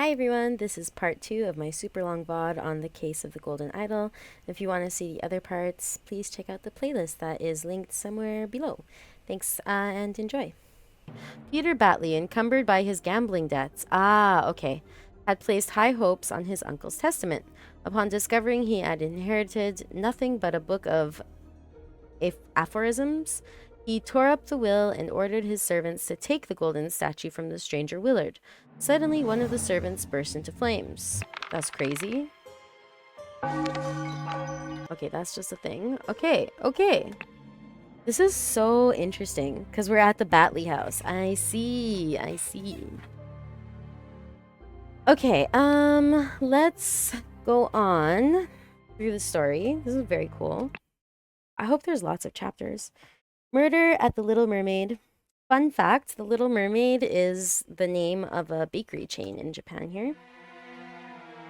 Hi everyone, this is part 2 of my super long VOD on the case of the Golden Idol. If you want to see the other parts, please check out the playlist that is linked somewhere below. Thanks and enjoy. Peter Batley, encumbered by his gambling debts, okay, had placed high hopes on his uncle's testament. Upon discovering he had inherited nothing but a book of aphorisms, he tore up the will and ordered his servants to take the golden statue from the stranger Willard. Suddenly, one of the servants burst into flames. That's crazy. Okay, that's just a thing. Okay. This is so interesting, because we're at the Batley house. I see. Okay, let's go on through the story. This is very cool. I hope there's lots of chapters. Murder at the Little Mermaid. Fun fact, the Little Mermaid is the name of a bakery chain in Japan here.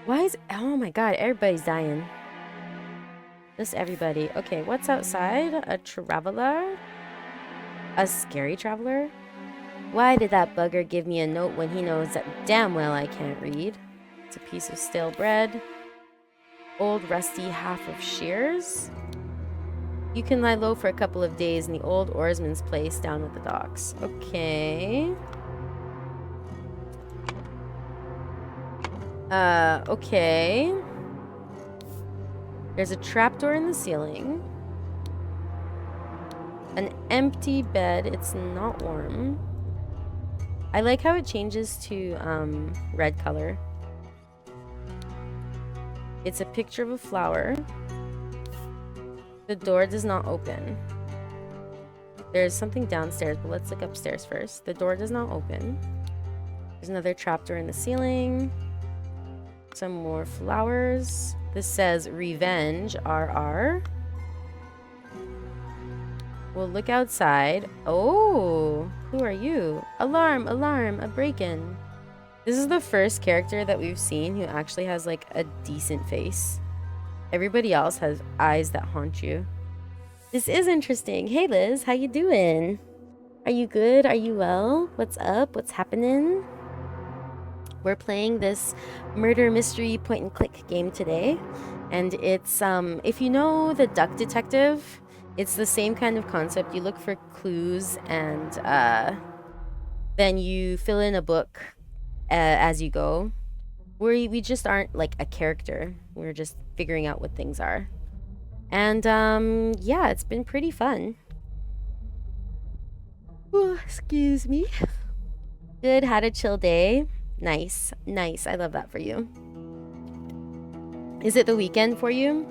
Oh my god, everybody's dying. Just everybody. Okay, what's outside? A traveler? A scary traveler? Why did that bugger give me a note when he knows that damn well I can't read? It's a piece of stale bread. Old rusty half of shears. You can lie low for a couple of days in the old oarsman's place down at the docks. Okay. Okay. There's a trapdoor in the ceiling. An empty bed. It's not warm. I like how it changes to red color. It's a picture of a flower. The door does not open. There's something downstairs, but let's look upstairs first. The door does not open. There's another trapdoor in the ceiling. Some more flowers. This says revenge, RR. We'll look outside. Oh, who are you? Alarm, a break-in. This is the first character that we've seen who actually has like a decent face. Everybody else has eyes that haunt you. This is interesting. Hey Liz, how you doing? Are you good? Are you well? What's up? What's happening? We're playing this murder mystery point and click game today. And it's, if you know the Duck Detective, it's the same kind of concept. You look for clues and then you fill in a book as you go. We just aren't like a character. We're just figuring out what things are. And yeah, it's been pretty fun. Oh, excuse me. Good, had a chill day. Nice. I love that for you. Is it the weekend for you?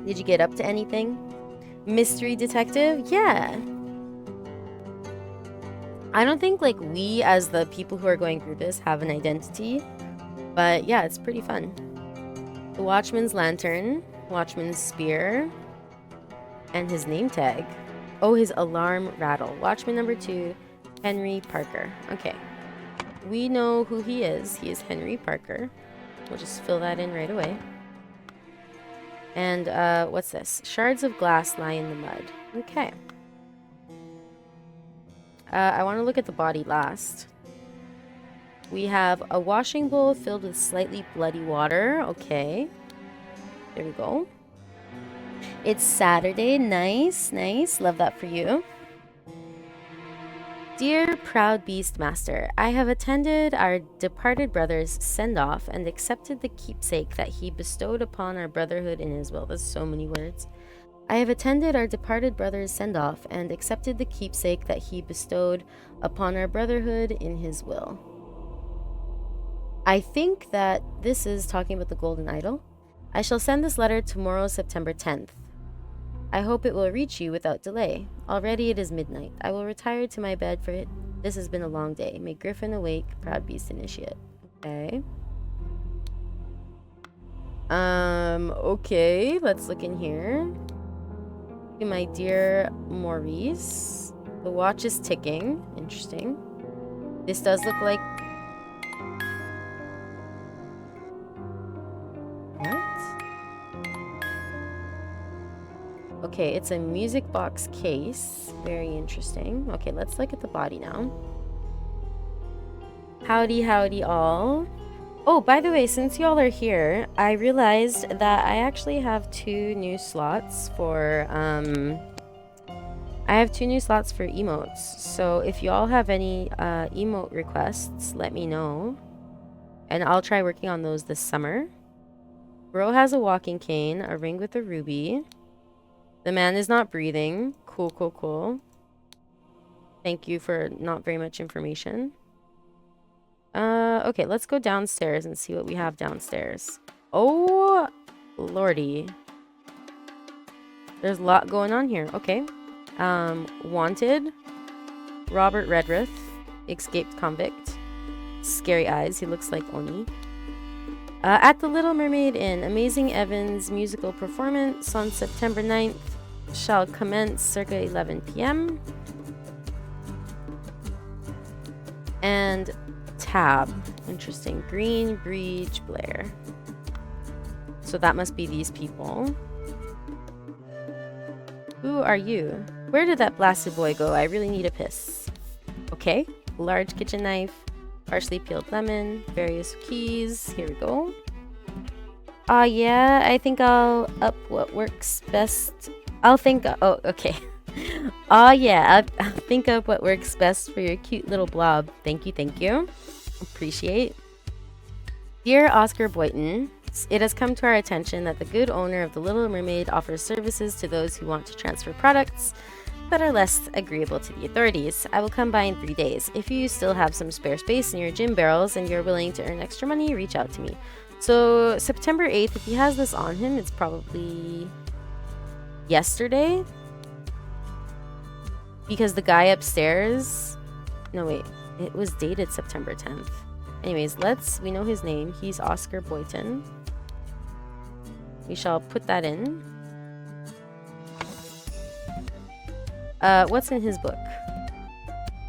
Did you get up to anything? Mystery detective? Yeah. I don't think like we as the people who are going through this have an identity. But yeah, it's pretty fun. The Watchman's Lantern, Watchman's Spear, and his name tag. Oh, his alarm rattle. Watchman number 2, Henry Parker. Okay. We know who he is. He is Henry Parker. We'll just fill that in right away. And what's this? Shards of glass lie in the mud. Okay. I want to look at the body last. We have a washing bowl filled with slightly bloody water. Okay. There we go. It's Saturday. Nice. Love that for you. Dear proud beast master, I have attended our departed brother's send-off and accepted the keepsake that he bestowed upon our brotherhood in his will. That's so many words. I have attended our departed brother's send-off and accepted the keepsake that he bestowed upon our brotherhood in his will. I think that this is talking about the Golden Idol. I shall send this letter tomorrow, September 10th. I hope it will reach you without delay. Already it is midnight. I will retire to my bed for it. This has been a long day. May Griffin awake, proud beast initiate. Okay. Okay, let's look in here. My dear Maurice. The watch is ticking. Interesting. This does look like... Okay, it's a music box case. Very interesting. Okay, let's look at the body now. Howdy all. Oh, by the way, since y'all are here, I realized that I actually have 2 new slots for, I have 2 new slots for emotes. So if y'all have any emote requests, let me know. And I'll try working on those this summer. Bro has a walking cane, a ring with a ruby. The man is not breathing. Cool, cool, cool. Thank you for not very much information. Okay, let's go downstairs and see what we have downstairs. Oh, lordy. There's a lot going on here. Okay. Wanted. Robert Redruth. Escaped convict. Scary eyes. He looks like Oni. At the Little Mermaid Inn, Amazing Evans musical performance on September 9th shall commence circa 11 p.m. And tab. Interesting. Green Breach Blair. So that must be these people. Who are you? Where did that blasted boy go? I really need a piss. Okay. Large kitchen knife. Partially peeled lemon. Various keys. Here we go. Yeah. I think I'll up what works best. Oh, okay. Yeah. I'll think of what works best for your cute little blob. Thank you, thank you. Appreciate. Dear Oscar Boynton, it has come to our attention that the good owner of the Little Mermaid offers services to those who want to transfer products that are less agreeable to the authorities. I will come by in 3 days. If you still have some spare space in your gym barrels and you're willing to earn extra money, reach out to me. So September 8th, if he has this on him, it's probably yesterday. Because the guy upstairs... No, wait. It was dated September 10th. Anyways, we know his name. He's Oscar Boynton. We shall put that in. What's in his book?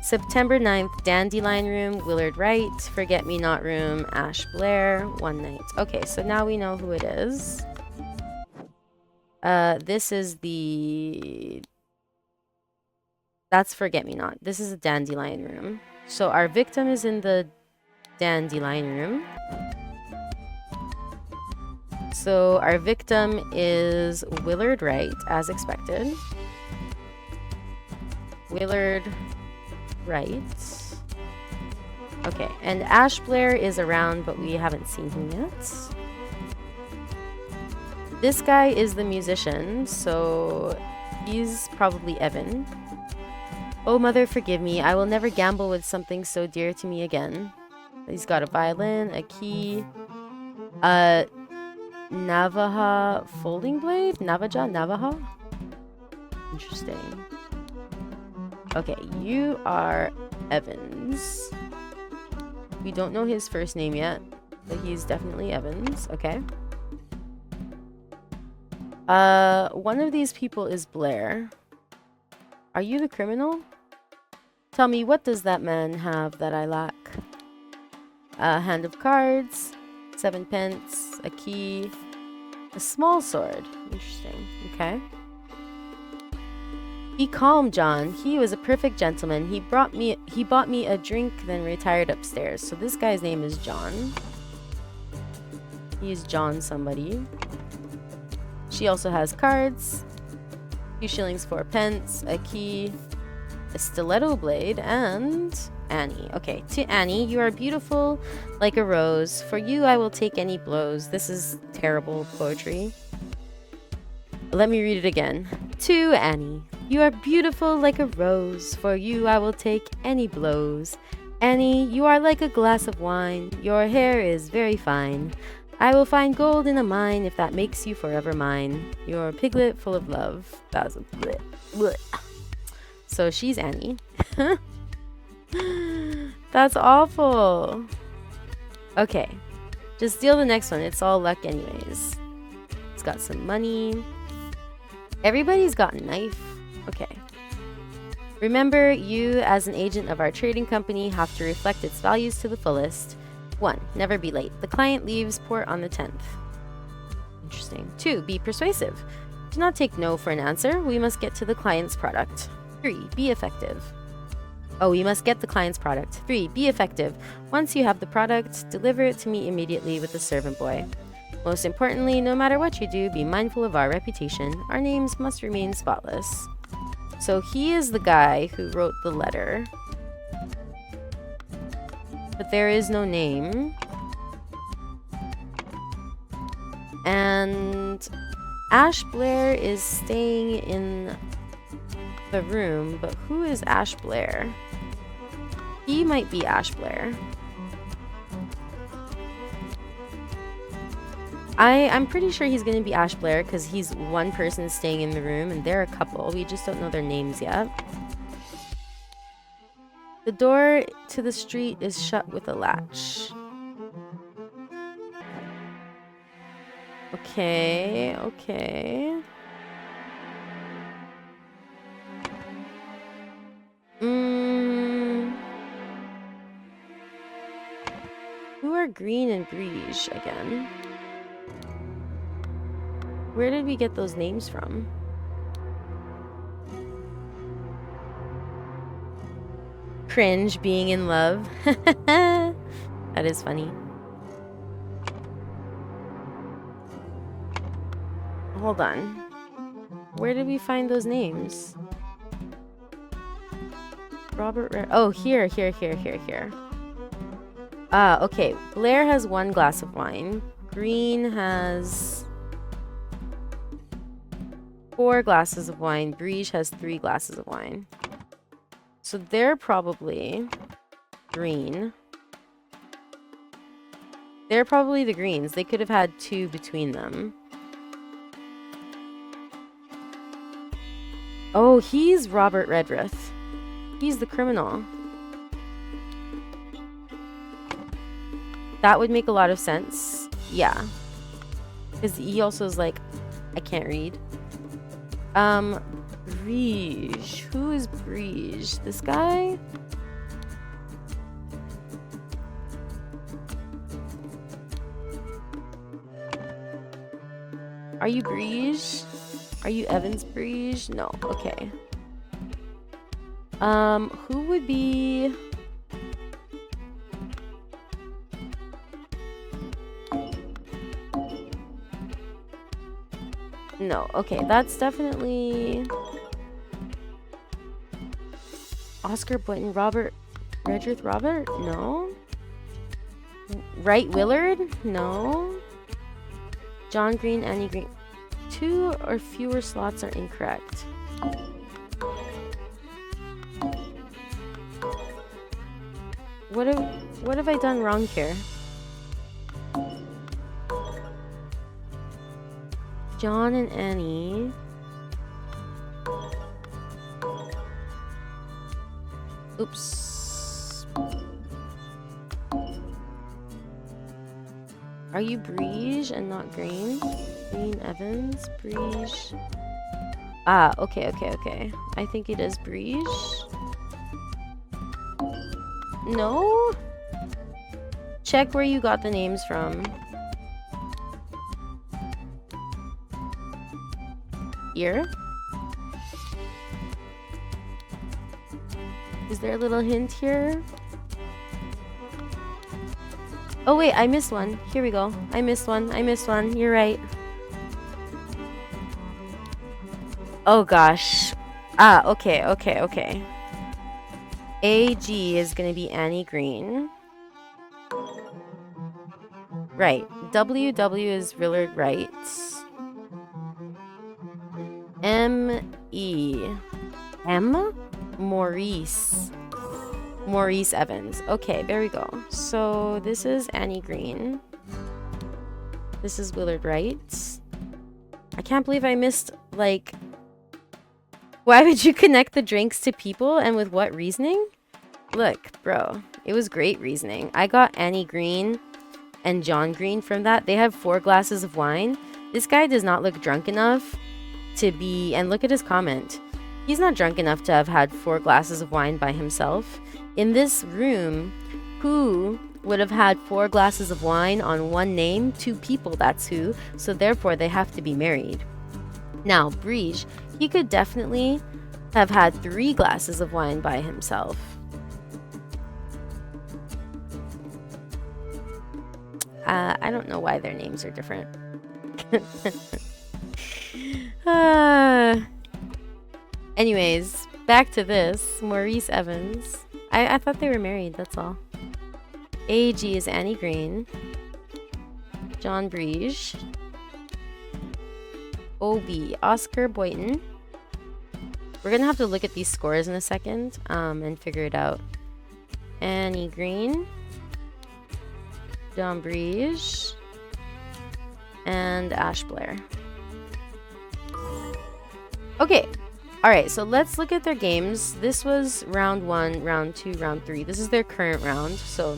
September 9th, Dandelion Room, Willard Wright, Forget Me Not Room, Ash Blair, One Night. Okay, so now we know who it is. This is the... That's Forget Me Not. This is a Dandelion Room. So our victim is in the Dandelion Room. So our victim is Willard Wright, as expected. Willard Wright. Okay, and Ash Blair is around, but we haven't seen him yet. This guy is the musician, so he's probably Evan. Oh, mother, forgive me. I will never gamble with something so dear to me again. He's got a violin, a key, a Navaja folding blade? Navaja? Interesting. Okay, you are Evans. We don't know his first name yet, but he's definitely Evans. Okay. One of these people is Blair. Are you the criminal? Tell me, what does that man have that I lack? A hand of cards, 7 pence, a key, a small sword. Interesting. Okay. Be calm, John. He was a perfect gentleman. He bought me a drink, then retired upstairs. So this guy's name is John. He's John somebody. She also has cards. 2 shillings, 4 pence, a key, a stiletto blade, and Annie. Okay, to Annie, you are beautiful like a rose. For you, I will take any blows. This is terrible poetry. Let me read it again. To Annie, you are beautiful like a rose. For you, I will take any blows. Annie, you are like a glass of wine. Your hair is very fine. I will find gold in a mine if that makes you forever mine. Your piglet full of love. That's a bleh, bleh. So she's Annie. That's awful. Okay. Just deal the next one. It's all luck anyways. It's got some money. Everybody's got a knife. Okay. Remember, you as an agent of our trading company have to reflect its values to the fullest. 1. Never be late. The client leaves port on the 10th. Interesting. 2. Be persuasive. Do not take no for an answer. We must get to the client's product. 3. Be effective. Oh, you must get the client's product. 3. Be effective. Once you have the product, deliver it to me immediately with the servant boy. Most importantly, no matter what you do, be mindful of our reputation. Our names must remain spotless. So he is the guy who wrote the letter. But there is no name. And Ash Blair is staying in the room, but who is Ash Blair? He might be Ash Blair. I'm pretty sure he's gonna be Ash Blair because he's one person staying in the room and they're a couple. We just don't know their names yet. The door to the street is shut with a latch. Okay, okay. Who are Green and Briege again? Where did we get those names from? Cringe being in love. That is funny. Hold on. Where did we find those names? Oh, here. Okay. Blair has 1 glass of wine. Green has 4 glasses of wine. Briege has 3 glasses of wine. So they're probably green. They're probably the greens. They could have had 2 between them. Oh, he's Robert Redruth. He's the criminal. That would make a lot of sense. Yeah. Because he also is like, I can't read. Briege. Who is Briege? This guy? Are you Briege? Are you Evans Briege? No. Okay. Who would be... No. Okay, that's definitely... Oscar Boynton. Robert... Redruth Robert? No. Wright Willard? No. John Green, Annie Green. 2 or fewer slots are incorrect. What have I done wrong here? John and Annie. Oops. Are you Briege and not Green? Green Evans, Briege. Ah, okay. I think it is Briege. No? Check where you got the names from. Here? Is there a little hint here? Oh wait, I missed one. Here we go. I missed one. You're right. Oh gosh. Ah, okay. AG is gonna be Annie Green. Right. WW is Willard Wright. Maurice Evans. Okay, there we go. So this is Annie Green. This is Willard Wright. I can't believe I missed, like... Why would you connect the drinks to people and with what reasoning? Look, bro, it was great reasoning. I got Annie Green and John Green from that. They have 4 glasses of wine. This guy does not look drunk enough to be... And look at his comment. He's not drunk enough to have had 4 glasses of wine by himself. In this room, who would have had 4 glasses of wine on one name? 2 people, that's who. So therefore, they have to be married. Now, Briege, he could definitely have had 3 glasses of wine by himself. I don't know why their names are different. Anyways, back to this. Maurice Evans. I thought they were married, that's all. AG is Annie Green. John Breege. OB, Oscar Boynton. We're gonna have to look at these scores in a second and figure it out. Annie Green. John Breege. And Ash Blair. Okay. Alright, so let's look at their games. This was round 1, round 2, round 3. This is their current round, so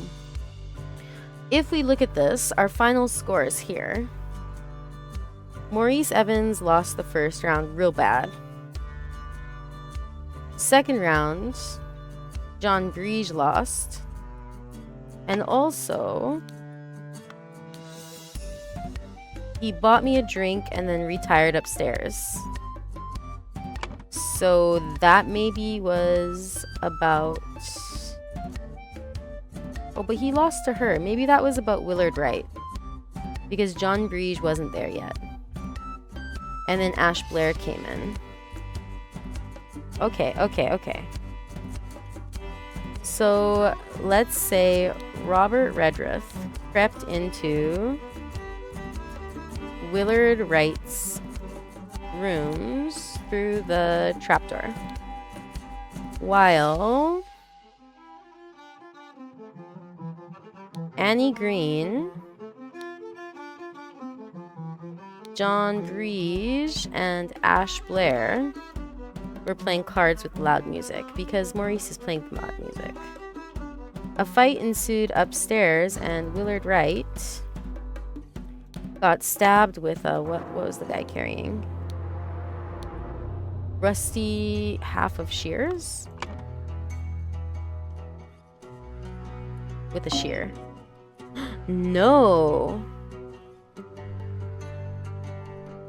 if we look at this, our final scores here. Maurice Evans lost the first round real bad. Second round, John Breege lost. And also, he bought me a drink and then retired upstairs. So that maybe was about... Oh, but he lost to her. Maybe that was about Willard Wright. Because John Breege wasn't there yet. And then Ash Blair came in. Okay. So let's say Robert Redruth crept into Willard Wright's rooms through the trapdoor, while Annie Green, John Breege, and Ash Blair were playing cards with loud music because Maurice is playing loud music. A fight ensued upstairs and Willard Wright got stabbed with a... What was the guy carrying? Rusty half of shears? With a shear. No!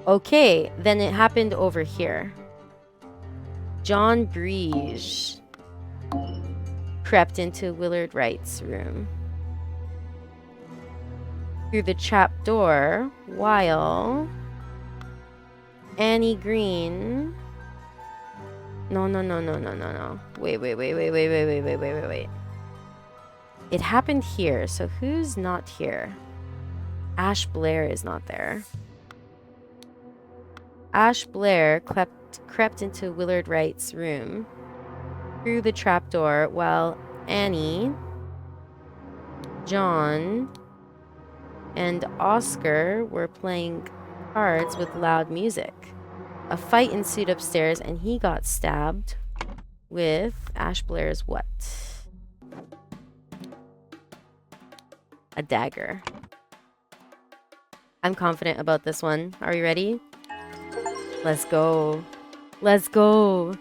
Okay, then it happened over here. John Breege crept into Willard Wright's room through the trap door while Annie Green... No. Wait. It happened here, so who's not here? Ash Blair is not there. Ash Blair crept into Willard Wright's room through the trapdoor while Annie, John, and Oscar were playing cards with loud music. A fight ensued upstairs and he got stabbed with Ash Blair's what? A dagger. I'm confident about this one. Are we ready? Let's go. Let's go.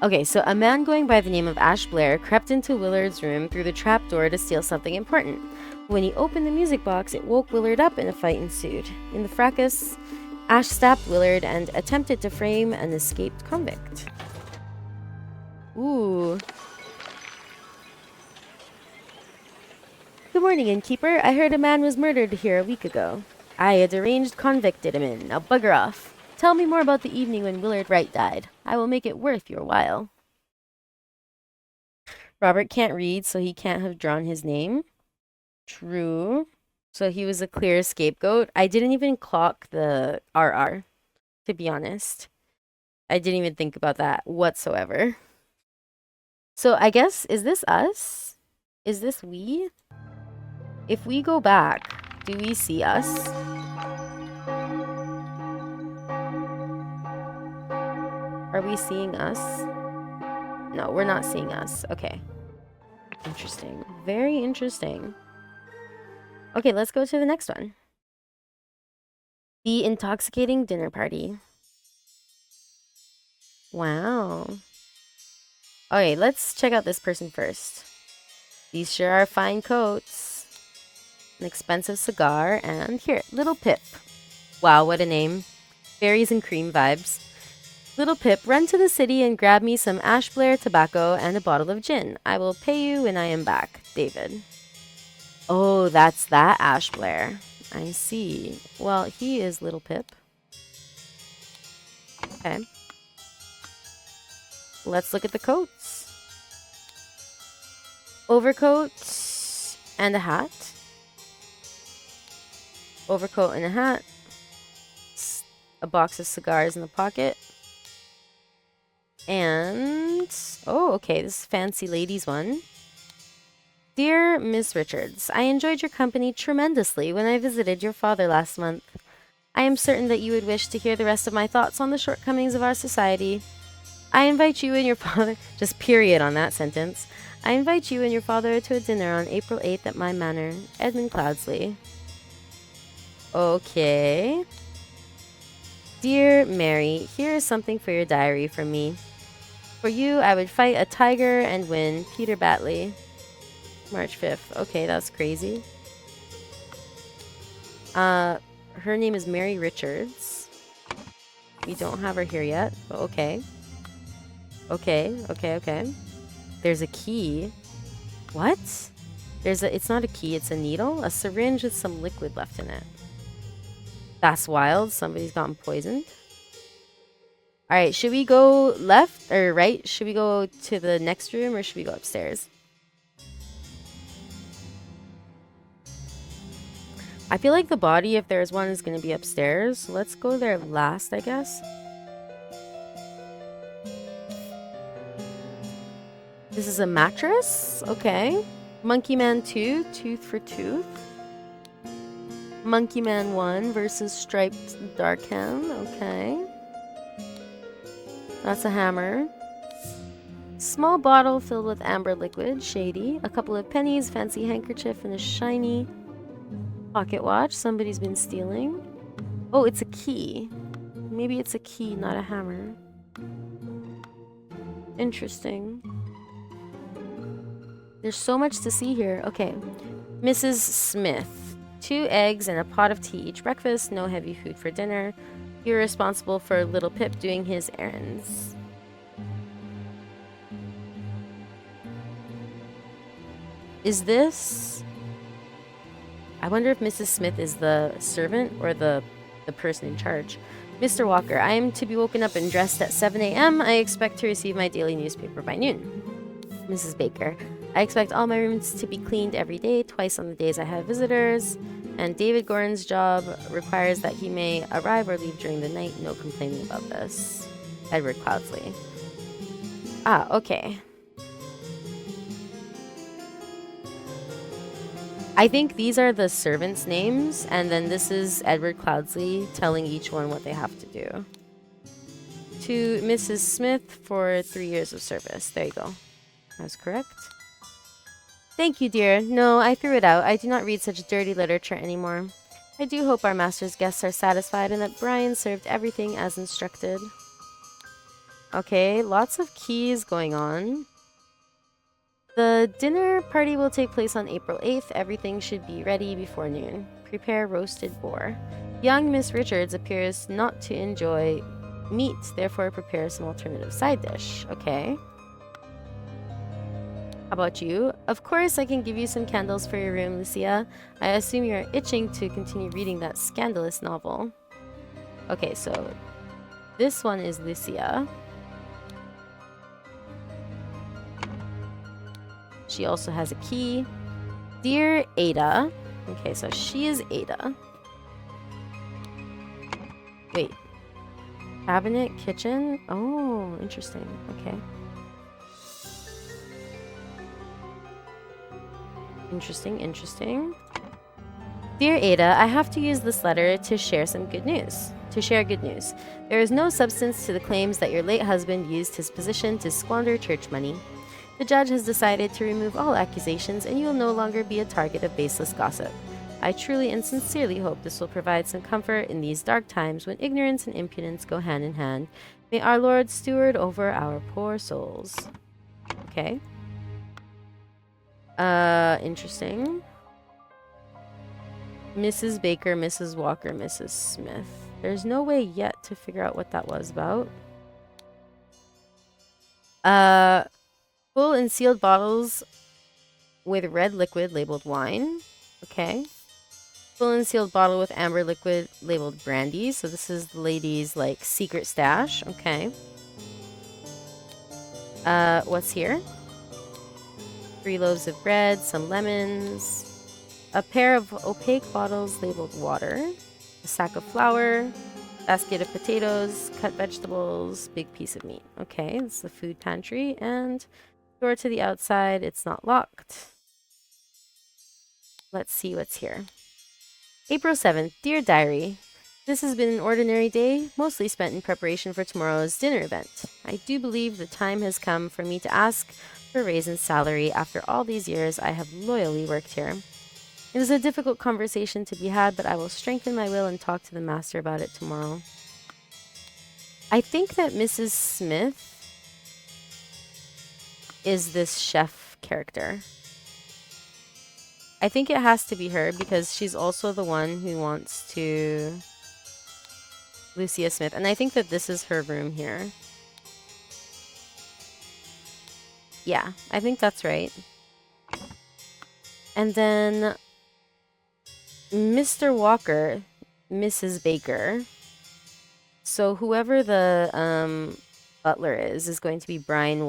Okay, so a man going by the name of Ash Blair crept into Willard's room through the trapdoor to steal something important. When he opened the music box, it woke Willard up and a fight ensued. In the fracas, Ash stabbed Willard and attempted to frame an escaped convict. Ooh. Good morning, innkeeper. I heard a man was murdered here a week ago. Aye, a deranged convict did him in. Now bugger off. Tell me more about the evening when Willard Wright died. I will make it worth your while. Robert can't read, so he can't have drawn his name. True. So he was a clear scapegoat. I didn't even clock the RR, to be honest. I didn't even think about that whatsoever. So I guess, is this us? Is this we? If we go back, do we see us? Are we seeing us? No, we're not seeing us. Okay. Interesting. Very interesting. Okay, let's go to the next one. The intoxicating dinner party. Wow. Okay, let's check out this person first. These sure are fine coats. An expensive cigar, and here, Little Pip. Wow, what a name. Berries and cream vibes. Little Pip, run to the city and grab me some Ash Blair tobacco and a bottle of gin. I will pay you when I am back. David. Oh, that's that Ash Blair. I see. Well, he is Little Pip. Okay. Let's look at the coats. Overcoat and a hat. Overcoat and a hat. A box of cigars in the pocket. And... oh, okay. This is Fancy Ladies one. Dear Miss Richards, I enjoyed your company tremendously when I visited your father last month. I am certain that you would wish to hear the rest of my thoughts on the shortcomings of our society. I invite you and your father, just period on that sentence. I invite you and your father to a dinner on April 8th at my manor, Edmund Cloudsley. Okay. Dear Mary, here is something for your diary from me. For you, I would fight a tiger and win. Peter Batley. March 5th. Okay, that's crazy. Her name is Mary Richards. We don't have her here yet, but okay. Okay. There's a key. What? It's not a key, it's a needle? A syringe with some liquid left in it. That's wild. Somebody's gotten poisoned. Alright, should we go left or right? Should we go to the next room or should we go upstairs? I feel like the body, if there's one, is going to be upstairs. Let's go there last, I guess. This is a mattress. Okay. Monkey Man 2, tooth for tooth. Monkey Man 1 versus Striped Darkhand. Okay. That's a hammer. Small bottle filled with amber liquid. Shady. A couple of pennies, fancy handkerchief, and a shiny pocket watch. Somebody's been stealing. Oh, it's a key. Maybe it's a key, not a hammer. Interesting. There's so much to see here. Okay. Mrs. Smith. 2 eggs and a pot of tea each breakfast. No heavy food for dinner. You're responsible for little Pip doing his errands. Is this... I wonder if Mrs. Smith is the servant or the person in charge. Mr. Walker, I am to be woken up and dressed at 7 a.m. I expect to receive my daily newspaper by noon. Mrs. Baker, I expect all my rooms to be cleaned every day, twice on the days I have visitors. And David Gordon's job requires that he may arrive or leave during the night. No complaining about this. Edward Cloudsley. Ah, okay. I think these are the servants' names, and then this is Edward Cloudsley telling each one what they have to do. To Mrs. Smith for 3 years of service. There you go. That's correct. Thank you, dear. No, I threw it out. I do not read such dirty literature anymore. I do hope our master's guests are satisfied and that Brian served everything as instructed. Okay, lots of keys going on. The dinner party will take place on April 8th. Everything should be ready before noon. Prepare roasted boar. Young Miss Richards appears not to enjoy meat, therefore prepare some alternative side dish. Okay. How about you? Of course, I can give you some candles for your room, Lucia. I assume you're itching to continue reading that scandalous novel. Okay, so this one is Lucia. She also has a key. Dear Ada. Okay, so she is Ada. Wait. Cabinet, kitchen. Oh, interesting. Okay. Interesting. Dear Ada, I have to use this letter to share some good news. There is no substance to the claims that your late husband used his position to squander church money. The judge has decided to remove all accusations, and you will no longer be a target of baseless gossip. I truly and sincerely hope this will provide some comfort in these dark times when ignorance and impudence go hand in hand. May our Lord steward over our poor souls. Okay. Interesting. Mrs. Baker, Mrs. Walker, Mrs. Smith. There's no way yet to figure out what that was about. Full and sealed bottles with red liquid labeled wine. Okay. Full and sealed bottle with amber liquid labeled brandy. So this is the lady's like secret stash. Okay. What's here? 3 loaves of bread, some lemons, a pair of opaque bottles labeled water, a sack of flour, basket of potatoes, cut vegetables, big piece of meat. Okay, it's the food pantry, and door to the outside. It's not locked. Let's see what's here. April 7th. Dear Diary, this has been an ordinary day, mostly spent in preparation for tomorrow's dinner event. I do believe the time has come for me to ask for a raise in salary after all these years I have loyally worked here. It is a difficult conversation to be had, but I will strengthen my will and talk to the master about it tomorrow. I think that Mrs. Smith is this chef character. I think it has to be her because she's also the one who wants to... Lucia Smith. And I think that this is her room here. Yeah, I think that's right. And then Mr. Walker, Mrs. Baker. So whoever the butler is going to be Brian?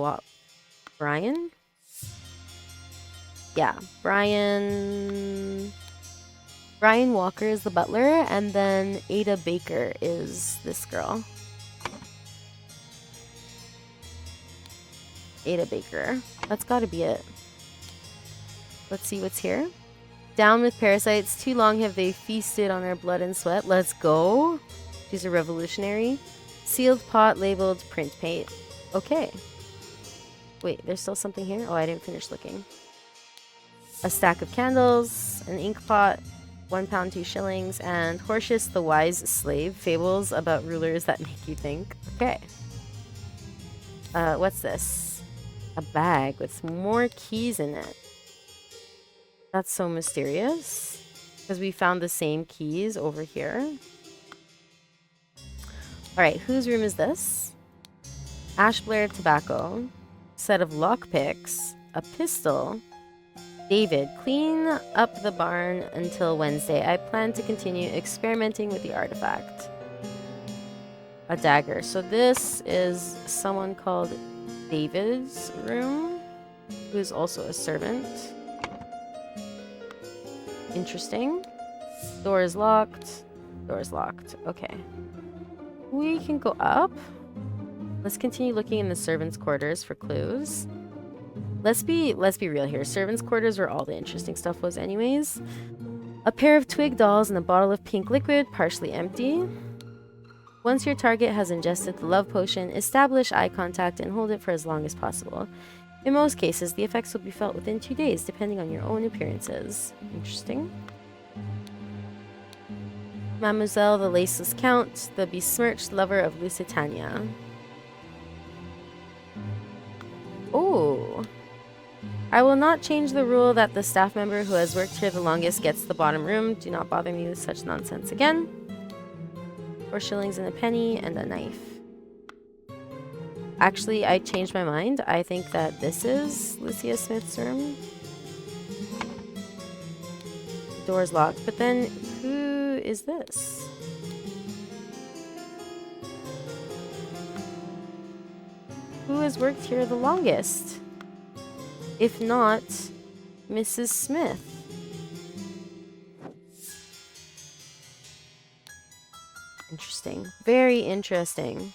Yeah, Brian Walker is the butler, and then Ada Baker is this girl. Ada Baker. That's gotta be it. Let's see what's here. Down with parasites. Too long have they feasted on our blood and sweat. Let's go. She's a revolutionary. Sealed pot labeled print paint. Okay. Wait, there's still something here? Oh, I didn't finish looking. A stack of candles, an ink pot, £1, 2 shillings, and Hortius the Wise Slave, fables about rulers that make you think. Okay. What's this? A bag with more keys in it. That's so mysterious. Because we found the same keys over here. Alright, whose room is this? Ash Blair tobacco. Set of lockpicks. A pistol. David, clean up the barn until Wednesday. I plan to continue experimenting with the artifact. A dagger. So this is someone called David's room, who is also a servant. Interesting. Door is locked. Door is locked. Okay. We can go up. Let's continue looking in the servants' quarters for clues. Let's be real here. Servants' quarters where all the interesting stuff was anyways. A pair of twig dolls and a bottle of pink liquid, partially empty. Once your target has ingested the love potion, establish eye contact and hold it for as long as possible. In most cases, the effects will be felt within 2 days, depending on your own appearances. Interesting. Mademoiselle the Laceless Count, the besmirched lover of Lusitania. Oh. I will not change the rule that the staff member who has worked here the longest gets the bottom room. Do not bother me with such nonsense again. 4 shillings and a penny and a knife. Actually, I changed my mind. I think that this is Lucia Smith's room. Door's locked. But then, who is this? Who has worked here the longest? If not, Mrs. Smith. Interesting. Very interesting.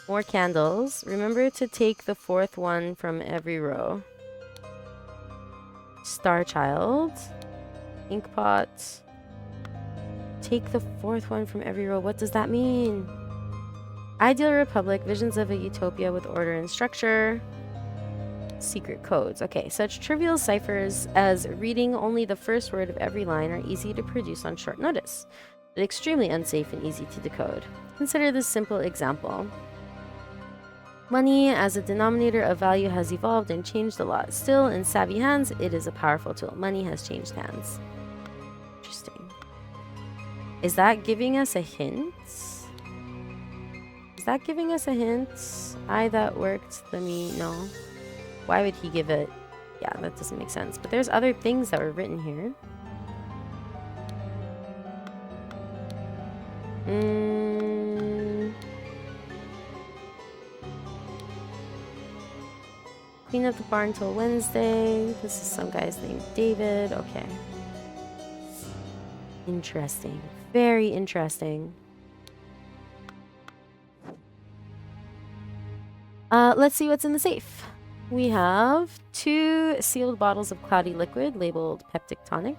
More candles. Remember to take the 4th one from every row. Star Child. Ink pot. Take the 4th one from every row. What does that mean? Ideal Republic. Visions of a utopia with order and structure. Secret codes. Okay, such trivial ciphers as reading only the first word of every line are easy to produce on short notice, but extremely unsafe and easy to decode. Consider this simple example. Money as a denominator of value has evolved and changed a lot. Still, in savvy hands, it is a powerful tool. Money has changed hands. Interesting. Is that giving us a hint? Is that giving us a hint? That worked. Let me know. Why would he give it? Yeah, that doesn't make sense. But there's other things that were written here. Clean up the barn till Wednesday. This is some guy's named David. Okay. Interesting. Very interesting. Let's see what's in the safe. We have 2 sealed bottles of cloudy liquid labeled peptic tonic.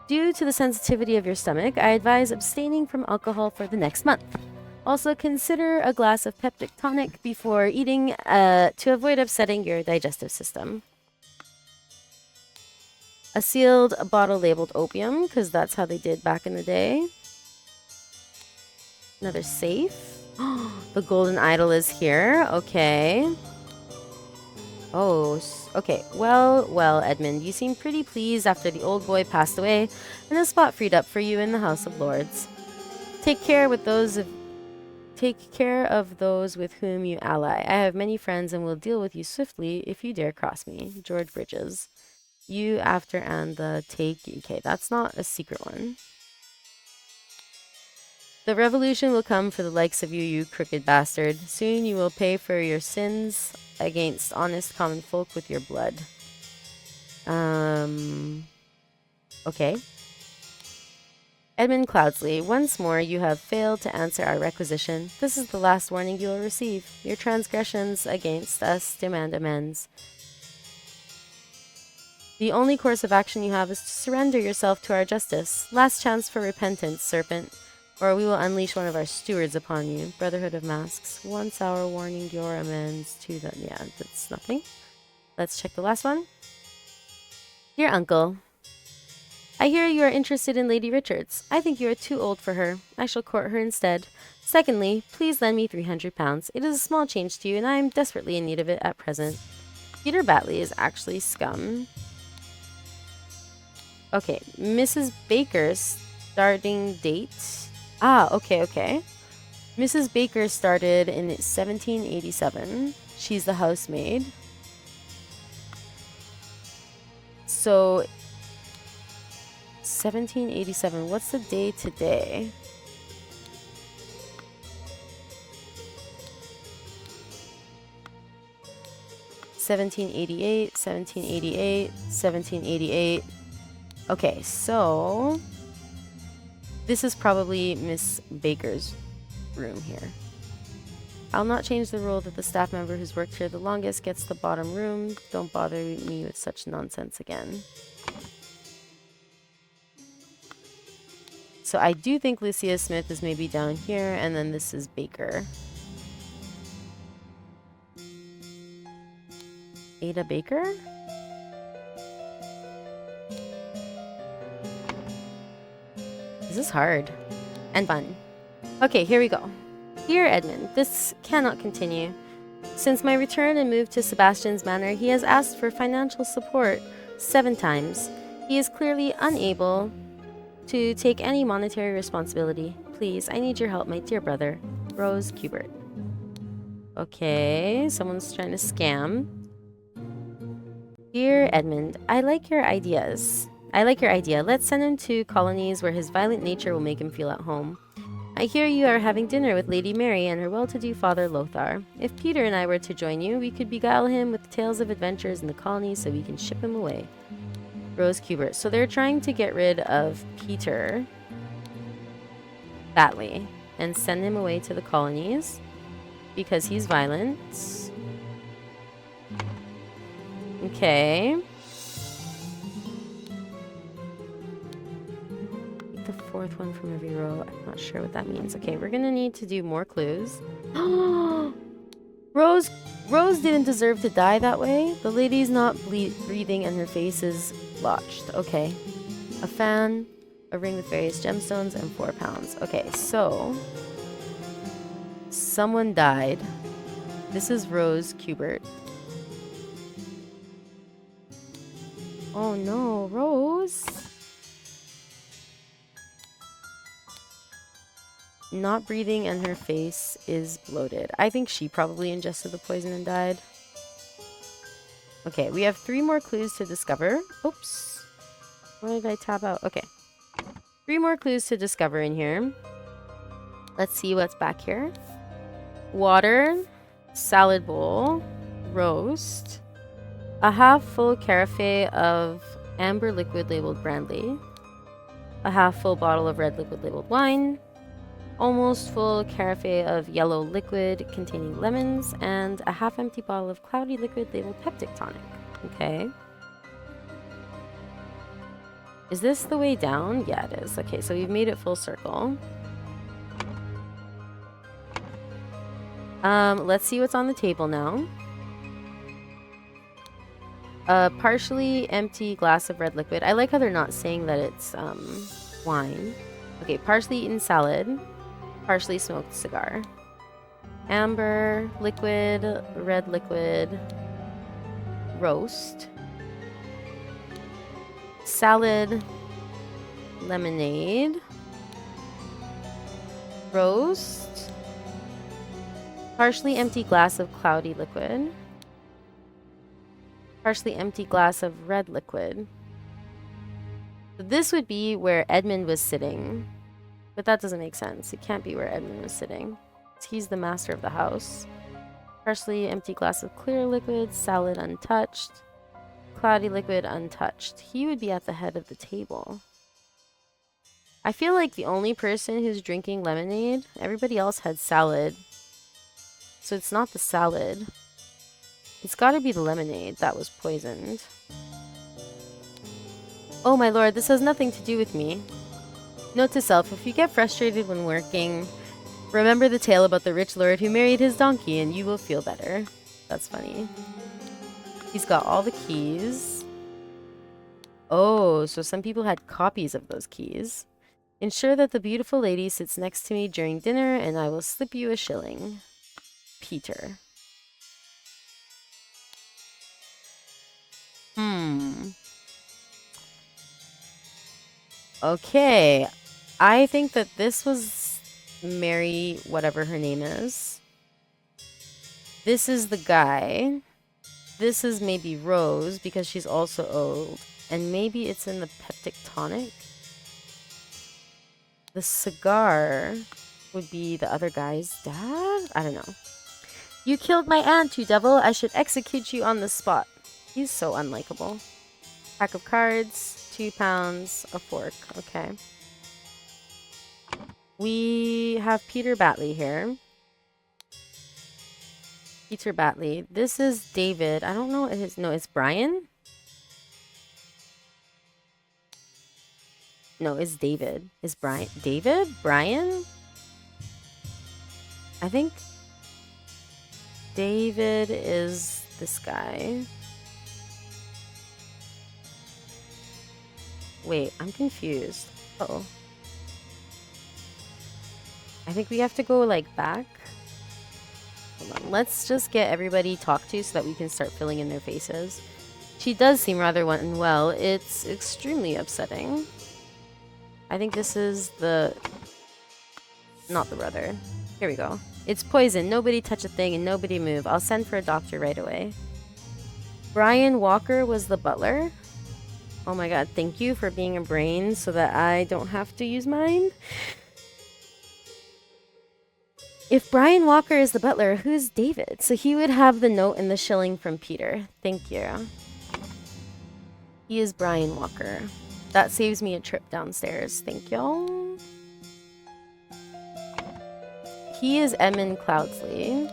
Due to the sensitivity of your stomach, I advise abstaining from alcohol for the next month. Also, consider a glass of peptic tonic before eating to avoid upsetting your digestive system. A sealed bottle labeled opium, because that's how they did back in the day. Another safe. The golden idol is here. Okay. Oh, okay. Well, Edmund, you seem pretty pleased after the old boy passed away and a spot freed up for you in the House of Lords. Take care of those with whom you ally. I have many friends and will deal with you swiftly if you dare cross me. George Bridges. You after and the take. Okay, that's not a secret one. The revolution will come for the likes of you, you crooked bastard. Soon you will pay for your sins against honest common folk with your blood. Okay. Edmund Cloudsley, once more you have failed to answer our requisition. This is the last warning you will receive. Your transgressions against us demand amends. The only course of action you have is to surrender yourself to our justice. Last chance for repentance, serpent, or we will unleash one of our stewards upon you. Brotherhood of Masks. 1 hour warning, your amends to the... Yeah, that's nothing. Let's check the last one. Dear Uncle, I hear you are interested in Lady Richards. I think you are too old for her. I shall court her instead. Secondly, please lend me £300. It is a small change to you, and I am desperately in need of it at present. Peter Batley is actually scum. Okay, Mrs. Baker's starting date. Okay. Mrs. Baker started in 1787. She's the housemaid. So, 1787. What's the day today? $1788. Okay, so this is probably Miss Baker's room here. I'll not change the rule that the staff member who's worked here the longest gets the bottom room. Don't bother me with such nonsense again. So I do think Lucia Smith is maybe down here, and then this is Baker. Ada Baker? This is hard. And fun. Okay, here we go. Dear Edmund, this cannot continue. Since my return and move to Sebastian's Manor, he has asked for financial support 7 times. He is clearly unable to take any monetary responsibility. Please, I need your help, my dear brother. Rose Kubert. Okay, someone's trying to scam. Dear Edmund, I like your idea. Let's send him to colonies where his violent nature will make him feel at home. I hear you are having dinner with Lady Mary and her well-to-do father Lothar. If Peter and I were to join you, we could beguile him with tales of adventures in the colonies so we can ship him away. Rose Kubert. So they're trying to get rid of Peter Batley and send him away to the colonies because he's violent. Okay. The 4th one from every row. I'm not sure what that means. Okay, we're gonna need to do more clues. Rose didn't deserve to die that way. The lady's not breathing and her face is blotched. Okay. A fan, a ring with various gemstones, and 4 pounds. Okay, so someone died. This is Rose Kubert. Oh no, Rose. not breathing and her face is bloated. I think she probably ingested the poison and died. Okay, we have 3 more clues to discover. Oops. Why did I tab out? Okay. 3 more clues to discover in here. Let's see what's back here. Water, salad bowl, roast, a half-full carafe of amber liquid labeled brandy, a half-full bottle of red liquid labeled wine, almost full carafe of yellow liquid containing lemons, and a half-empty bottle of cloudy liquid labeled peptic tonic. Okay. Is this the way down? Yeah, it is. Okay, so we've made it full circle. Let's see what's on the table now. A partially empty glass of red liquid. I like how they're not saying that it's, wine. Okay, partially eaten salad. Partially smoked cigar. Amber, liquid, red liquid, roast. Salad, lemonade, roast, partially empty glass of cloudy liquid, partially empty glass of red liquid. So this would be where Edmund was sitting, but that doesn't make sense. It can't be where Edmund was sitting. He's the master of the house. Partially empty glass of clear liquid, salad untouched, cloudy liquid untouched. He would be at the head of the table. I feel like the only person who's drinking lemonade, everybody else had salad. So it's not the salad. It's gotta be the lemonade that was poisoned. Oh my lord, this has nothing to do with me. Note to self, if you get frustrated when working, remember the tale about the rich lord who married his donkey and you will feel better. That's funny. He's got all the keys. Oh, so some people had copies of those keys. Ensure that the beautiful lady sits next to me during dinner and I will slip you a shilling. Peter. Okay. I think that this was Mary, whatever her name is. This is the guy. This is maybe Rose, because she's also old. And maybe it's in the peptic tonic. The cigar would be the other guy's dad? I don't know. You killed my aunt, you devil. I should execute you on the spot. He's so unlikable. Pack of cards, 2 pounds, a fork. Okay. We have Peter Batley here. Peter Batley. This is David. I don't know what his... No, it's Brian? No, it's David. Is Brian... David? Brian? I think... David is this guy. Wait, I'm confused. Uh-oh. I think we have to go, like, back. Hold on. Let's just get everybody talked to so that we can start filling in their faces. She does seem rather unwell. It's extremely upsetting. I think this is the... Not the brother. Here we go. It's poison. Nobody touch a thing and nobody move. I'll send for a doctor right away. Brian Walker was the butler. Oh my god, thank you for being a brain so that I don't have to use mine. If Brian Walker is the butler, who's David? So he would have the note and the shilling from Peter. Thank you. He is Brian Walker. That saves me a trip downstairs. Thank y'all. He is Edmund Cloudsley.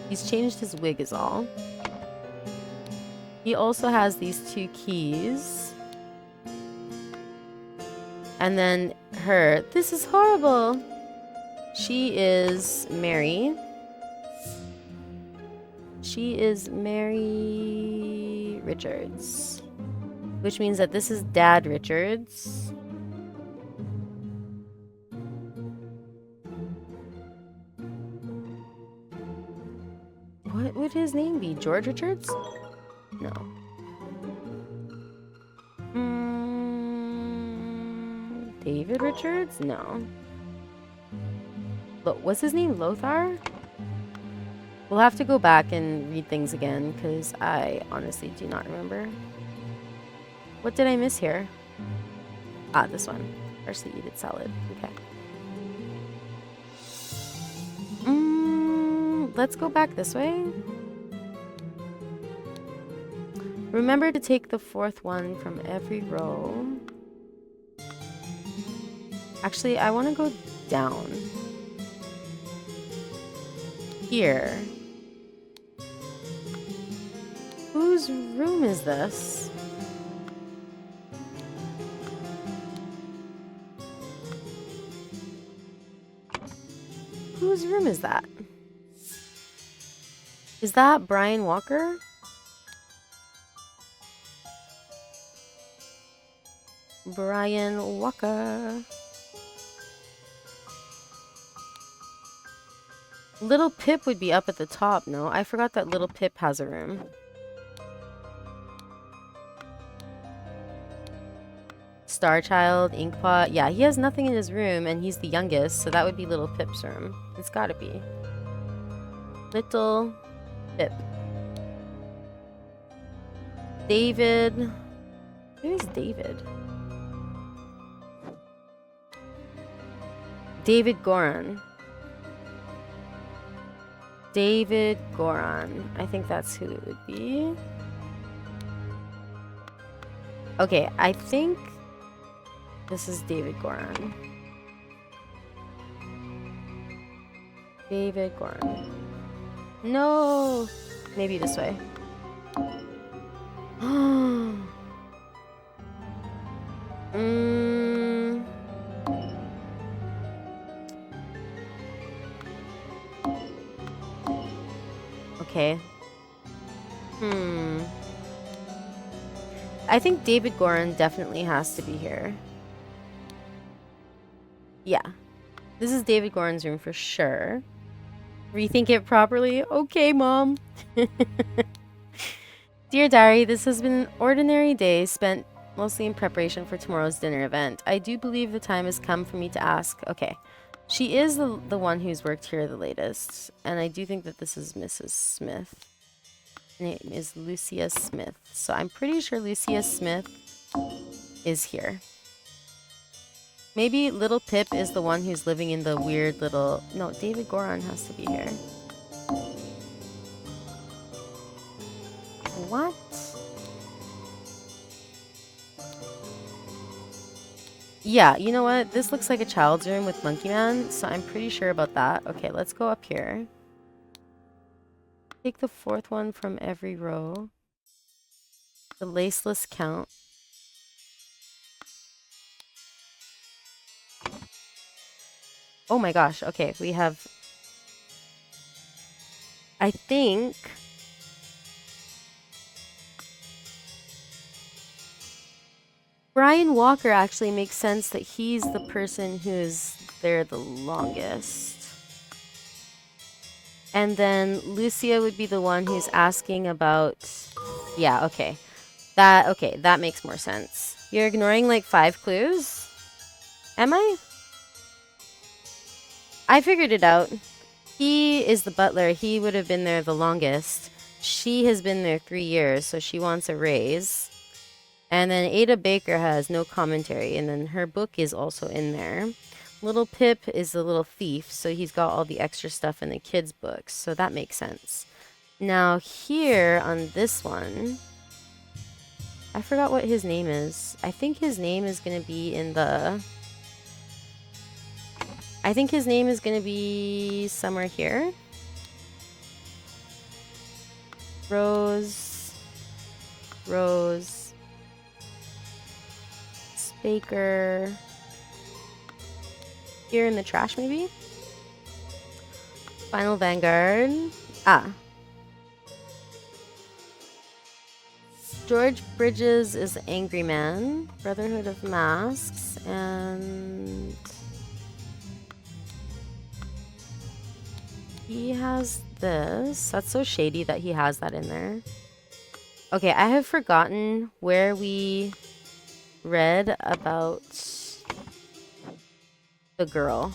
He's changed his wig is all. He also has these 2 keys. And then her. This is horrible. She is Mary. She is Mary Richards. Which means that this is Dad Richards. What would his name be? George Richards? No. David Richards? No. What's his name? Lothar? We'll have to go back and read things again because I honestly do not remember. What did I miss here? Ah, this one. Freshly eaten salad. Okay. Let's go back this way. Remember to take the fourth one from every row. Actually, I want to go down. Here. Whose room is this? Whose room is that? Is that Brian Walker? Brian Walker. Little Pip would be up at the top, no? I forgot that Little Pip has a room. Starchild, Inkpot. Yeah, he has nothing in his room, and he's the youngest, so that would be Little Pip's room. It's gotta be. Little Pip. David. Who's David? David Goran. David Goran. I think that's who it would be. Okay, I think this is David Goran. David Goran. No! Maybe this way. Okay. I think David Goran definitely has to be here. Yeah. This is David Goran's room for sure. Rethink it properly. Okay, Mom. Dear Diary, this has been an ordinary day spent mostly in preparation for tomorrow's dinner event. I do believe the time has come for me to ask. Okay. She is the one who's worked here the latest. And I do think that this is Mrs. Smith. Her name is Lucia Smith. So I'm pretty sure Lucia Smith is here. Maybe Little Pip is the one who's living in the weird little... No, David Goran has to be here. What? Yeah, you know what? This looks like a child's room with Monkey Man, so I'm pretty sure about that. Okay, let's go up here. Take the fourth one from every row. The laceless count. Oh my gosh, okay, we have... I think... Brian Walker actually makes sense that he's the person who's there the longest. And then Lucia would be the one who's asking about... Yeah, okay. That makes more sense. You're ignoring like 5 clues? Am I? I figured it out. He is the butler. He would have been there the longest. She has been there 3 years, so she wants a raise. And then Ada Baker has no commentary, and then her book is also in there. Little Pip is a little thief, so he's got all the extra stuff in the kids' books, so that makes sense. Now here on this one, I forgot what his name is. I think his name is going to be in the... I think his name is going to be somewhere here. Rose. Baker. Here in the trash, maybe? Final Vanguard. Ah. George Bridges is Angry Man. Brotherhood of Masks. And... he has this. That's so shady that he has that in there. Okay, I have forgotten where we read about the girl.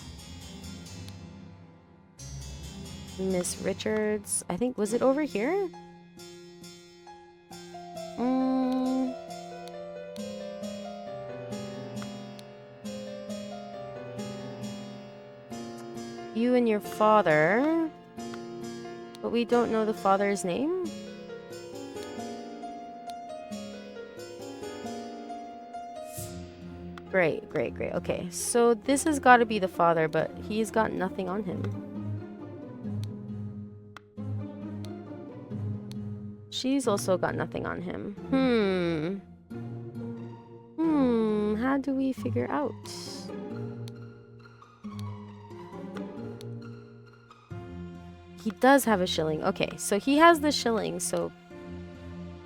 Miss Richards. I think, was it over here? You and your father. But we don't know the father's name? Great, great, great. Okay, so this has got to be the father, but he's got nothing on him. She's also got nothing on him. How do we figure out? He does have a shilling. Okay, so he has the shilling, so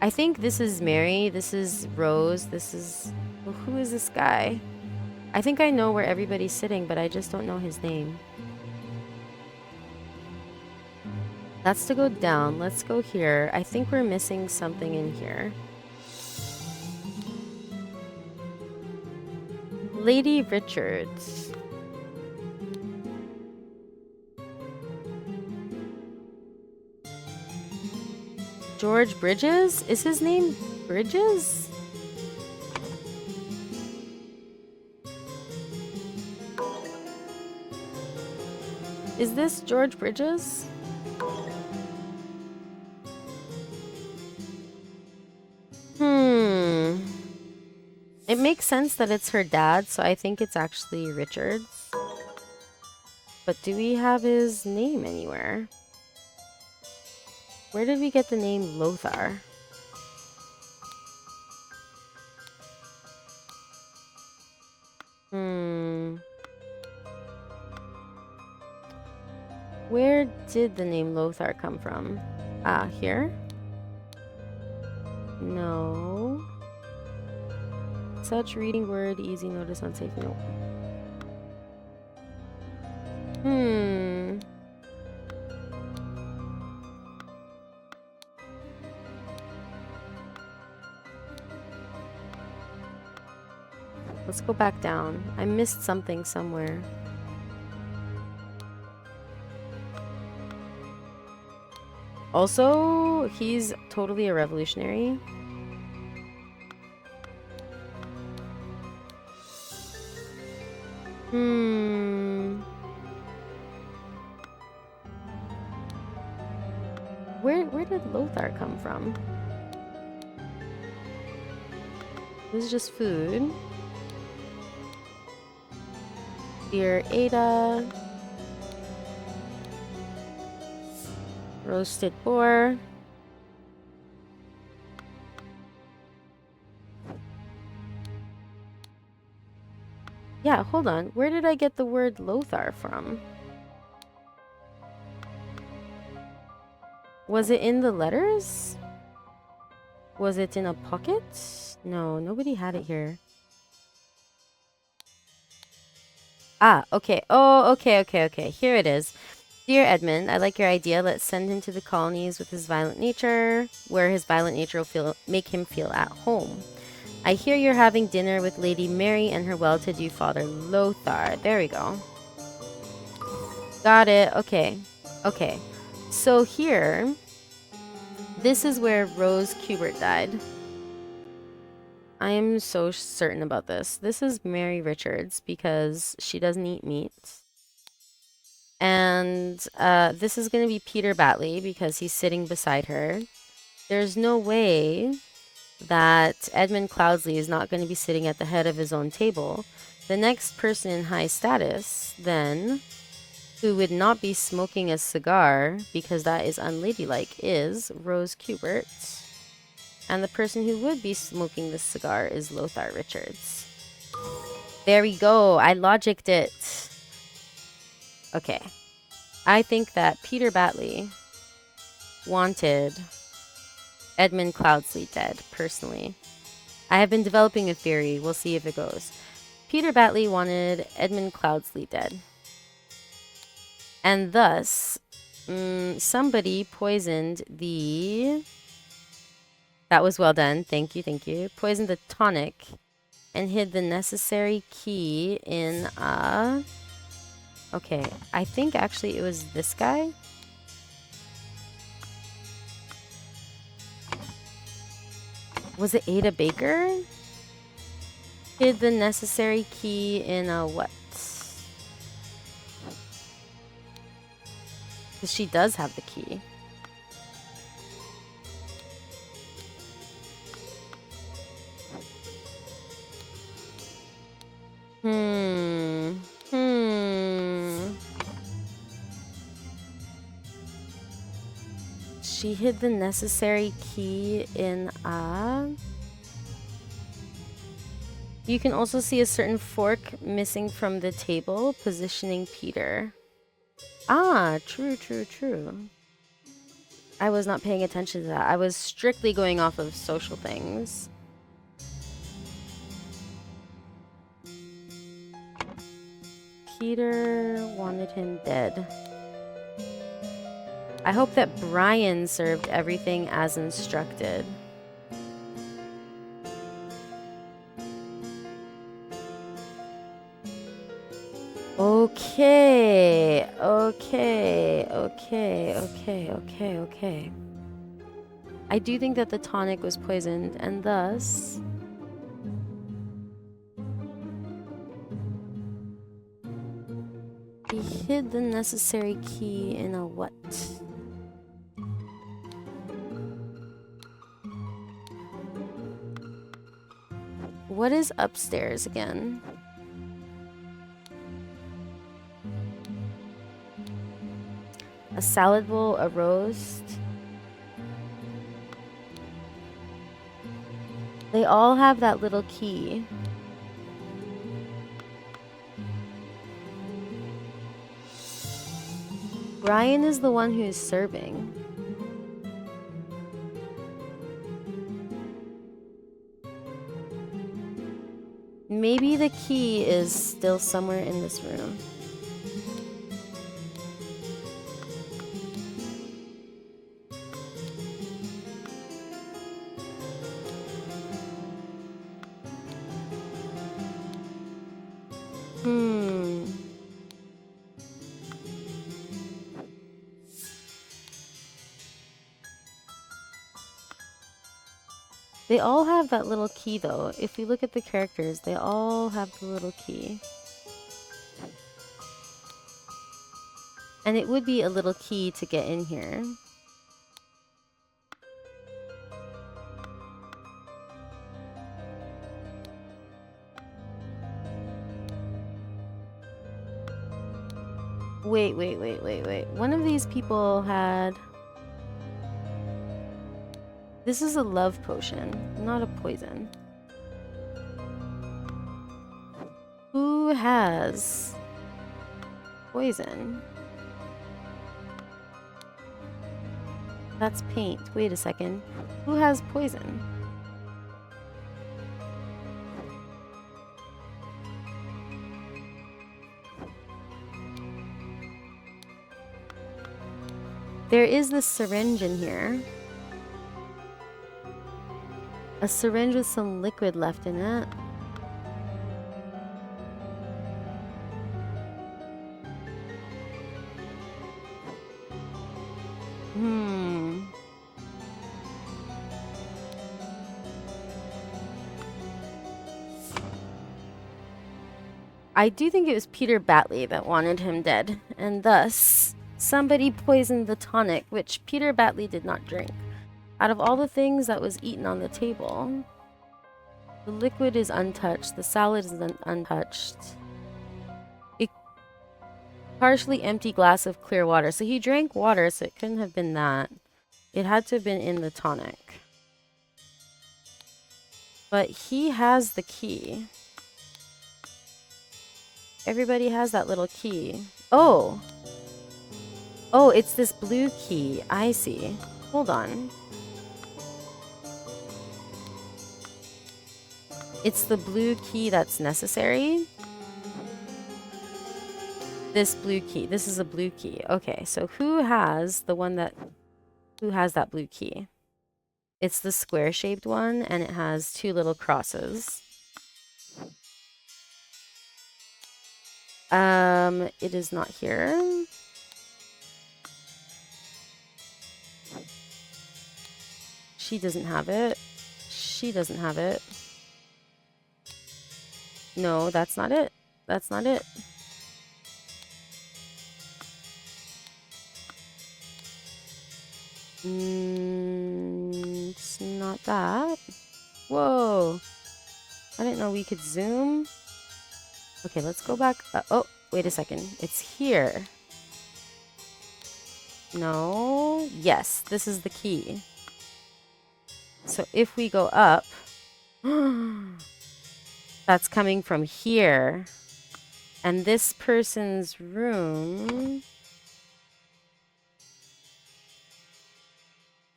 I think this is Mary, this is Rose, this is... Well, who is this guy? I think I know where everybody's sitting, but I just don't know his name. That's to go down. Let's go here. I think we're missing something in here. Lady Richards. George Bridges? Is his name Bridges? Is this George Bridges? It makes sense that it's her dad, so I think it's actually Richards. But do we have his name anywhere? Where did we get the name Lothar? Where did the name Lothar come from? Ah, here? No. Such reading word, easy notice, unsafe, no. Let's go back down. I missed something somewhere. Also, he's totally a revolutionary. Where did Lothar come from? This is just food. Dear Ada. Roasted boar. Yeah, hold on. Where did I get the word Lothar from? Was it in the letters? Was it in a pocket? No, nobody had it here. Ah, okay. Oh, okay. Here it is. Dear Edmund, I like your idea. Let's send him to the colonies with his violent nature, where his violent nature will make him feel at home. I hear you're having dinner with Lady Mary and her well-to-do father, Lothar. There we go. Got it. Okay. So here, this is where Rose Kubert died. I am so certain about this. This is Mary Richards because she doesn't eat meat. And this is going to be Peter Batley because he's sitting beside her. There's no way that Edmund Cloudsley is not going to be sitting at the head of his own table. The next person in high status, then, who would not be smoking a cigar because that is unladylike, is Rose Kubert. And the person who would be smoking this cigar is Lothar Richards. There we go. I logicked it. Okay. I think that Peter Batley wanted Edmund Cloudsley dead, personally. I have been developing a theory. We'll see if it goes. Peter Batley wanted Edmund Cloudsley dead. And thus, somebody poisoned the... That was well done. Thank you. Poisoned the tonic and hid the necessary key in a... Okay, I think actually it was this guy. Was it Ada Baker? Hid the necessary key in a what? Because she does have the key. She hid the necessary key in a... You can also see a certain fork missing from the table, positioning Peter. Ah, true, true, true. I was not paying attention to that. I was strictly going off of social things. Peter wanted him dead. I hope that Brian served everything as instructed. Okay. I do think that the tonic was poisoned, and thus... he hid the necessary key in a what? What is upstairs again? A salad bowl, a roast. They all have that little key. Brian is the one who's serving. Maybe the key is still somewhere in this room. They all have that little key, though. If we look at the characters, they all have the little key. And it would be a little key to get in here. Wait. One of these people had... This is a love potion, not a poison. Who has poison? That's paint. Wait a second. Who has poison? There is this syringe in here. A syringe with some liquid left in it. I do think it was Peter Batley that wanted him dead, and thus somebody poisoned the tonic, which Peter Batley did not drink. Out of all the things that was eaten on the table, the liquid is untouched, the salad is untouched. A partially empty glass of clear water. So he drank water, so it couldn't have been that. It had to have been in the tonic. But he has the key. Everybody has that little key. Oh! Oh, it's this blue key. I see. Hold on. It's the blue key that's necessary. This blue key. This is a blue key. Okay, so who has the one that... Who has that blue key? It's the square-shaped one, and it has two little crosses. It is not here. She doesn't have it. She doesn't have it. No, that's not it. That's not it. It's not that. Whoa. I didn't know we could zoom. Okay, let's go back. Oh, wait a second. It's here. No. Yes, this is the key. So if we go up, that's coming from here. And this person's room,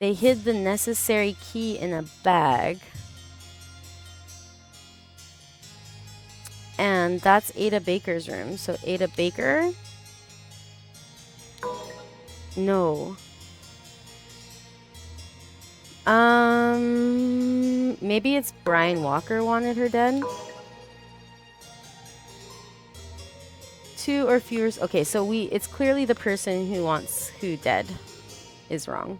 they hid the necessary key in a bag. And that's Ada Baker's room. So Ada Baker? No. Maybe it's Brian Walker wanted her dead. 2 or fewer. Okay, so it's clearly the person who wants who dead is wrong.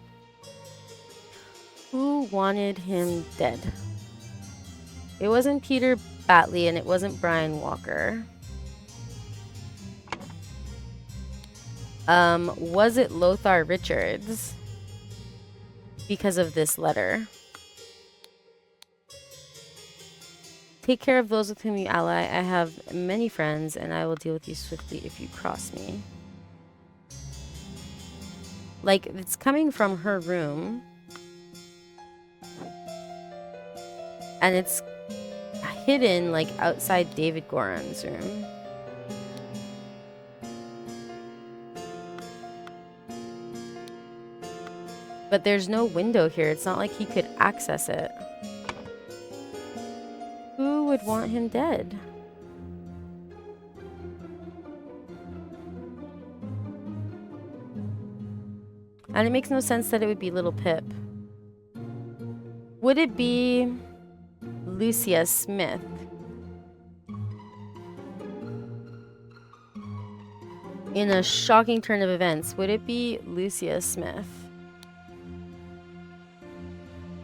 Who wanted him dead? It wasn't Peter Batley and it wasn't Brian Walker. Was it Lothar Richards? Because of this letter. Take care of those with whom you ally. I have many friends, and I will deal with you swiftly if you cross me. Like, it's coming from her room. And it's hidden, like, outside David Goran's room. But there's no window here. It's not like he could access it. Who would want him dead? And it makes no sense that it would be Little Pip. Would it be Lucia Smith? In a shocking turn of events, would it be Lucia Smith?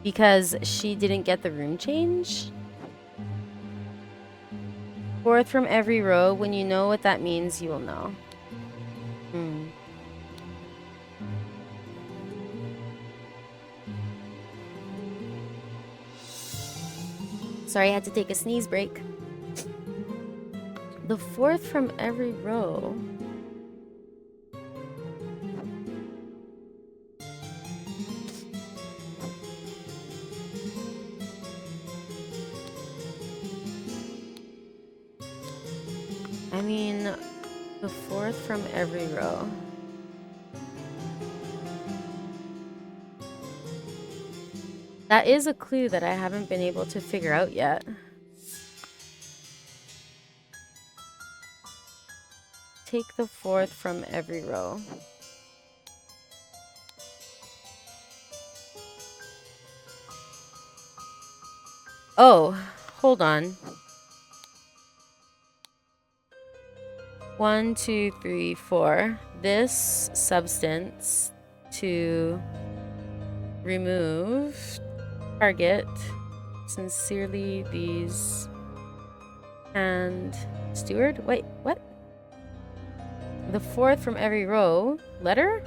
Because she didn't get the room change? 4th from every row. When you know what that means, you will know. Sorry, I had to take a sneeze break. The 4th from every row. I mean, the 4th from every row. That is a clue that I haven't been able to figure out yet. Take the 4th from every row. Oh, hold on. 1, 2, 3, 4. This substance to remove. Target. Sincerely, these. And steward? Wait, what? The 4th from every row. Letter?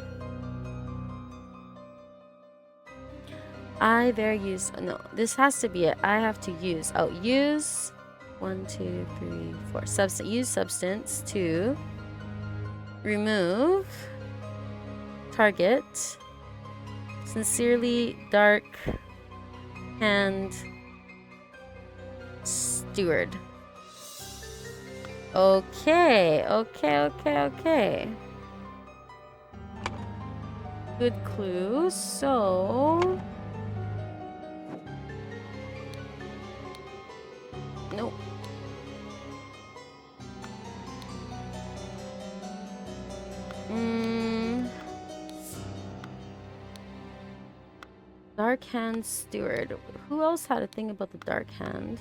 I there use. No, this has to be it. I have to use. Oh, use. 1, 2, 3, 4. Use substance to remove. Target. Sincerely, dark. And steward. Okay. Good clue. So... Nope. Dark Hand Steward. Who else had a thing about the Dark Hand?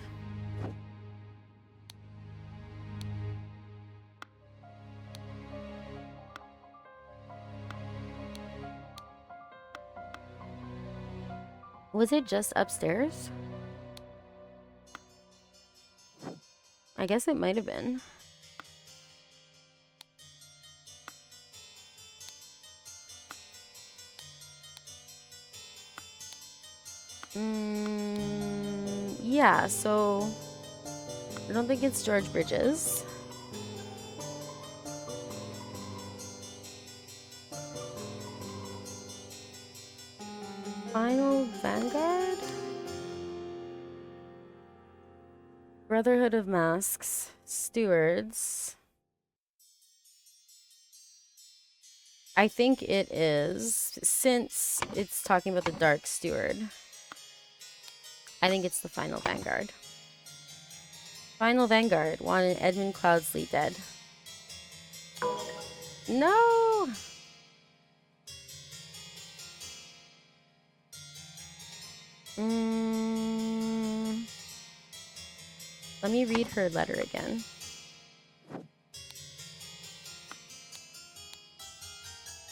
Was it just upstairs? I guess it might have been. Yeah, so I don't think it's George Bridges. Final Vanguard? Brotherhood of Masks. Stewards. I think it is, since it's talking about the Dark Steward. I think it's the Final Vanguard. Final Vanguard wanted Edmund Cloudsley dead. No! Let me read her letter again.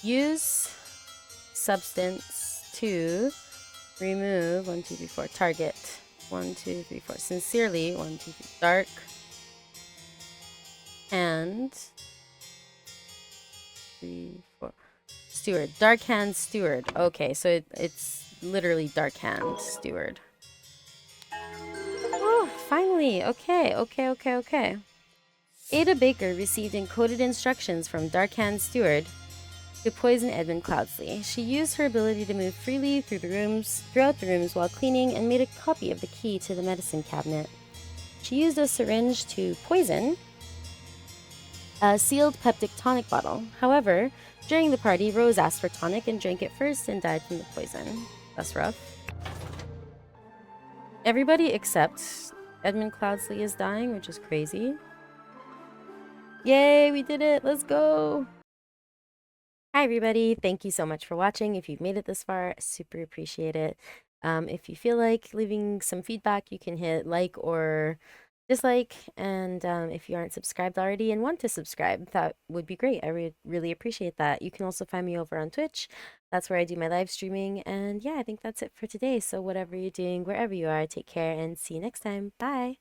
Use substance to remove 1, 2, 3, 4. Target 1, 2, 3, 4. Sincerely 1, 2, 3. Dark hand 3, 4. Steward. Dark hand steward. Okay, so it's literally dark hand steward. Oh, finally. Okay. Ada Baker received encoded instructions from Dark Hand Steward to poison Edmund Cloudsley. She used her ability to move freely throughout the rooms while cleaning, and made a copy of the key to the medicine cabinet. She used a syringe to poison a sealed peptic tonic bottle. However, during the party, Rose asked for tonic and drank it first and died from the poison. That's rough. Everybody except Edmund Cloudsley is dying, which is crazy. Yay, we did it! Let's go! Hi everybody, thank you so much for watching. If you've made it this far, I super appreciate it. If you feel like leaving some feedback, you can hit like or dislike, and if you aren't subscribed already and want to subscribe, that would be great. I really appreciate that. You can also find me over on Twitch. That's where I do my live streaming, and yeah, I think that's it for today. So whatever you're doing, wherever you are, take care and see you next time. Bye!